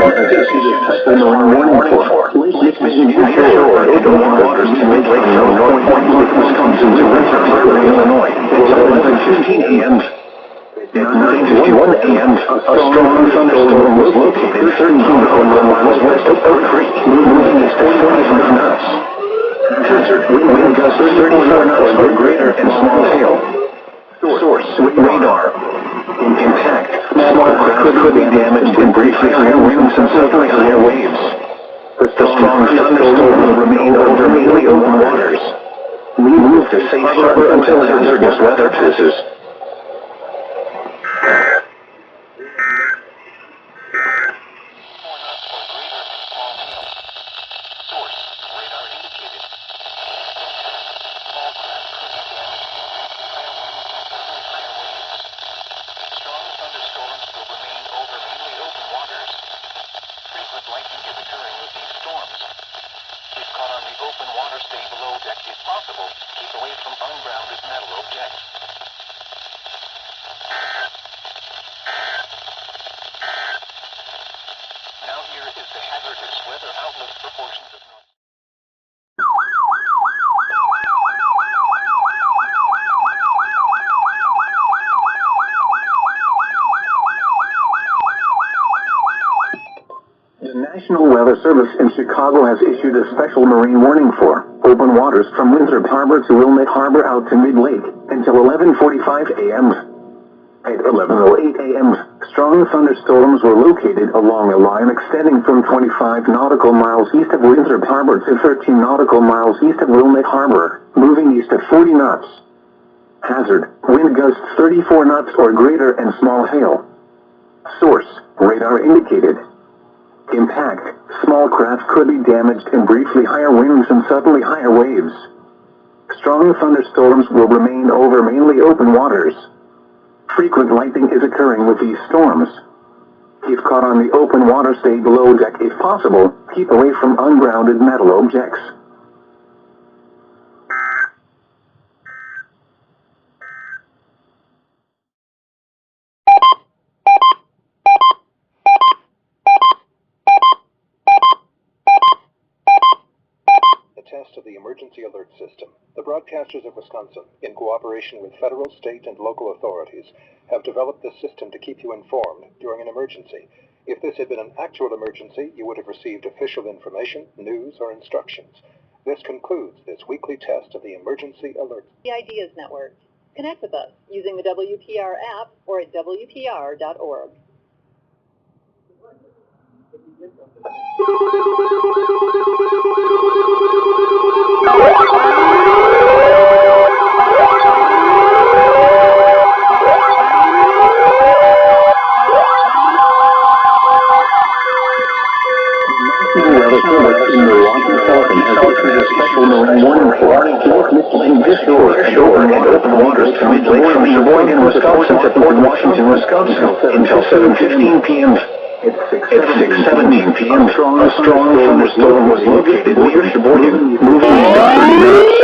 Wisconsin has issued a special marine warning for Lake Michigan inshore and open waters to mid-lake from North Point, Wisconsin to Windsor Harbor, Illinois until 11:15 a.m. At 9:51 a.m., a strong thunderstorm was located 13 nautical miles west of Oak Creek, moving east at 45 knots. Hazard, wind gusts 34 knots or greater and small hail. Source, radar. Impact, small craft could be damaged and briefly higher winds and suddenly higher waves. The strong thunderstorm will remain over mainly open waters. Move to safe harbor until hazardous weather passes. Lightning is occurring with these storms. If caught on the open water, stay below deck if possible. Keep away from ungrounded metal objects. Now here is the hazardous weather outlook for portions of North. The National Weather Service in Chicago has issued a special marine warning for open waters from Windsor Harbor to Wilmette Harbor out to mid-lake until 11:45 a.m. At 11:08 a.m., strong thunderstorms were located along a line extending from 25 nautical miles east of Windsor Harbor to 13 nautical miles east of Wilmette Harbor, moving east at 40 knots. Hazard, wind gusts 34 knots or greater and small hail. Source, radar indicated. Impact, small craft could be damaged and briefly higher winds and suddenly higher waves. Strong thunderstorms will remain over mainly open waters. Frequent lightning is occurring with these storms. If caught on the open water, stay below deck if possible. Keep away from ungrounded metal objects. Test of the emergency alert system. The broadcasters of Wisconsin, in cooperation with federal, state, and local authorities, have developed this system to keep you informed during an emergency. If this had been an actual emergency, you would have received official information, news, or instructions. This concludes this weekly test of the emergency alert. The Ideas Network. Connect with us using the WPR app or at WPR.org. Wisconsin to Port Washington, Wisconsin until 7:15 p.m. At 6:17 p.m., a strong thunderstorm was located near Sheboygan, moving east at 30 minutes.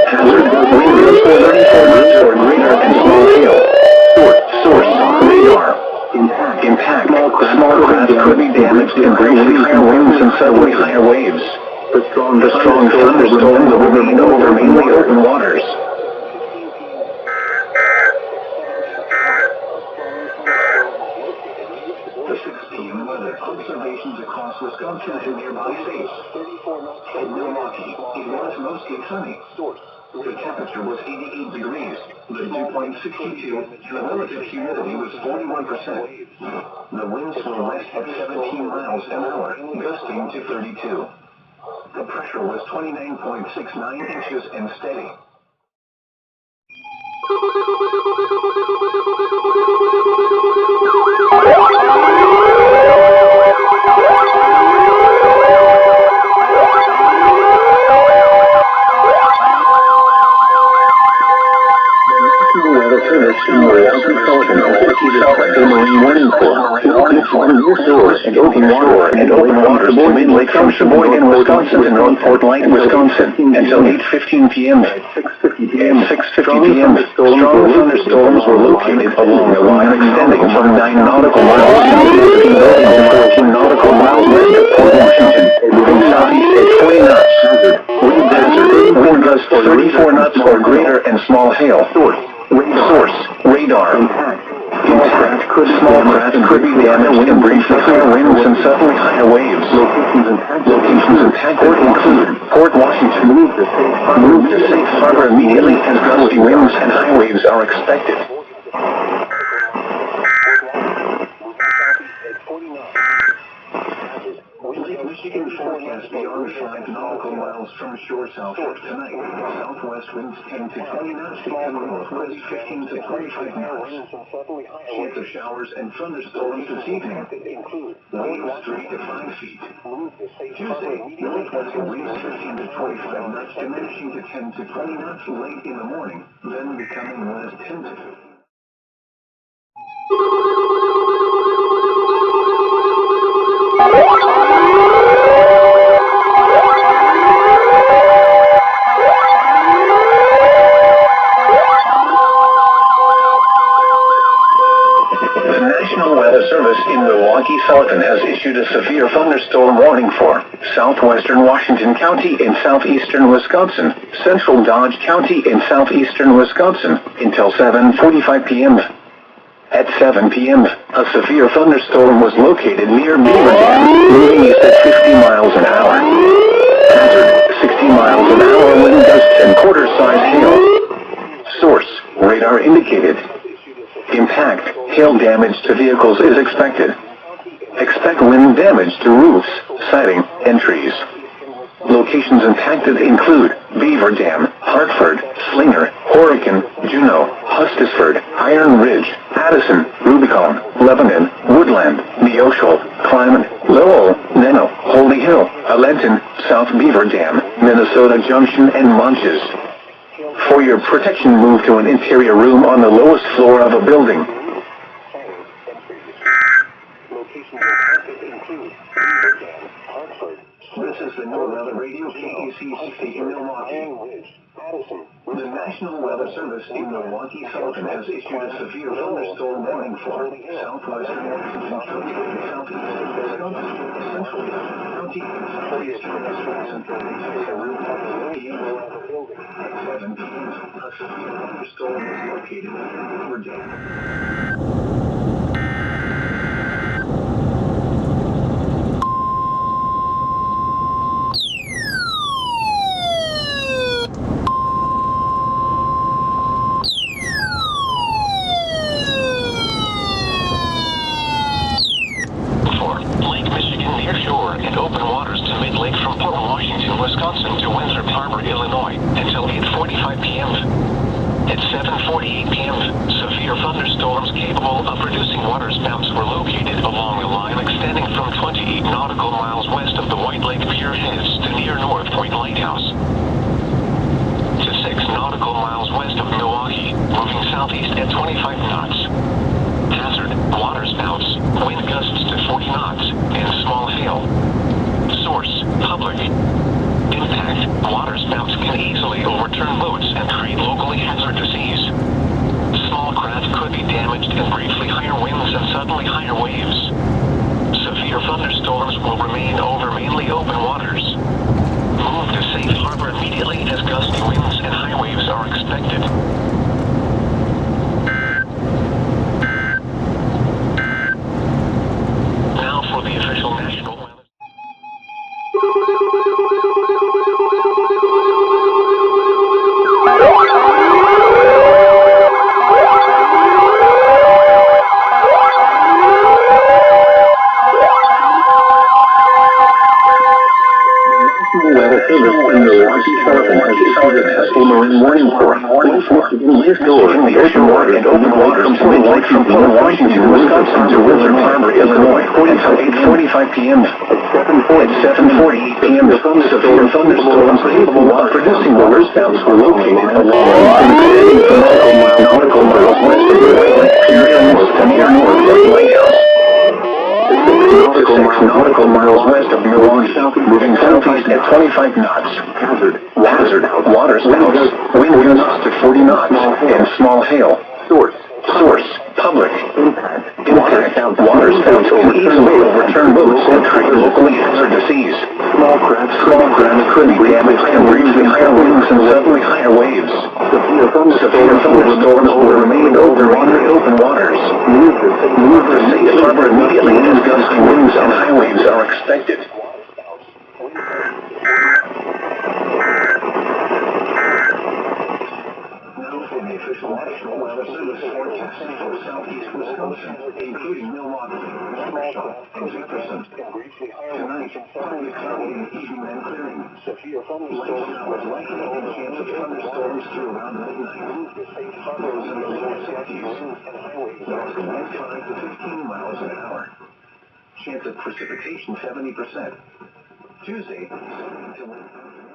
Hazard, wind gusts 34 knots or greater and small hail. Source, radar. Impact, small craft could be damaged and briefly higher winds and suddenly higher waves. The strong thunderstorm will remain over mainly open waters. The 6 p.m. weather observations across Wisconsin and nearby states. In Milwaukee, it was mostly sunny. The temperature was 88 degrees, the dew point 62, and the relative humidity was 41%. The winds were west at 17 miles an hour, gusting to 32. The pressure was 29.69 inches and steady. And open waters to mid-lake from Sheboygan, Wisconsin to North Port Light, Wisconsin until 8:15 p.m. At 6:50 p.m. Strong thunderstorms thunderstorms were located along a line extending from 9 nautical miles southeast of Philadelphia and 14 nautical miles west of Port Washington. Wind southeast at 20 knots. Wind hazard. Wind gusts 34 knots or greater and small hail. Source. Radar. Impact. Small craft could be damaged and briefly higher winds and suddenly higher waves. Locations impacted include Port Washington. Move to safe harbor immediately as gusty winds and high waves are expected. Michigan forecast beyond 5 nautical miles from shore southwest tonight. Southwest winds 10 to 20 knots and northwest 15 to 25 knots. Chance of showers and thunderstorms this evening. Waves 3 to 5 feet. Tuesday, northwestern winds 15 to 25 knots, diminishing to 10 to 20 knots late in the morning, then becoming less tentative. In Milwaukee, Sullivan has issued a severe thunderstorm warning for southwestern Washington County in southeastern Wisconsin, central Dodge County in southeastern Wisconsin, until 7:45 p.m. At 7 p.m., a severe thunderstorm was located near Beaver Dam, moving east at 50 miles an hour. Hazard, 60 miles an hour wind gusts and quarter-size hail. Source, radar indicated. Impact, hail damage to vehicles is expected. Expect wind damage to roofs, siding, and trees. Locations impacted include Beaver Dam, Hartford, Slinger, Horicon, Juneau, Hustisford, Iron Ridge, Addison, Rubicon, Lebanon, Woodland, Neosho, Clyman, Lowell, Neno, Holy Hill, Alenton, South Beaver Dam, Minnesota Junction, and Munches. For your protection, move to an interior room on the lowest floor of a building. This is the NOAA Radio KEC 60 in Milwaukee. The National Weather Service in Milwaukee, Sullivan has issued a severe thunderstorm warning for southwestern Washington County, southeastern Wisconsin, central County, southeastern Wisconsin, at 7 p.m. A severe thunderstorm was located in Beaver Dam. Wisconsin to Winthrop Harbor, Illinois, until 8:45 p.m. At 7:48 p.m., severe thunderstorms capable of producing waterspouts were located along a line extending from 28 nautical miles west of the White Lake Pier Heads to near North Point Lighthouse. To 6 nautical miles west of Milwaukee, moving southeast at 25 knots. Hazard, waterspouts, wind gusts to 40 knots, and small hail. Source, public. Impact, waterspouts can easily overturn boats and create locally hazardous seas. Small craft could be damaged and briefly higher winds and suddenly higher waves. Severe thunderstorms will remain over mainly open waters. Move to safe harbor immediately as gusty winds and high waves are expected. Now for the official national weather. Marine warning for in the ocean water and open waters to mid-lake from Port Washington, Wisconsin to Winthrop Harbor, Illinois, until 8:45 p.m. At 7:48 p.m., severe thunderstorms capable of producing waterspouts were located along nautical miles west of the White Lake Pier to near North Point Lighthouse. 6 nautical miles west of Milwaukee, moving southeast at 25 knots. Hazard, waterspouts, wind gusts to 40 knots, and small hail. Source. Public. Impact. Water spouts can easily overturn boats and trigger locally hazardous seas. Small craft could be damaged and briefly higher winds and suddenly higher waves. Severe thunderstorms will remain over mainly open waters. Move to safe harbor immediately as gusty winds and high waves are expected. Now for the official National Weather Service forecast for southeast Wisconsin, including Milwaukee, Waukesha, and Jefferson. Tonight, partly cloudy and evening and clearing. Light showers likely and chance of thunderstorms through around midnight. Lows in the lower 60s. Winds at 5 to 15 miles an hour. Chance of precipitation 70%. Tuesday, 7 to 1.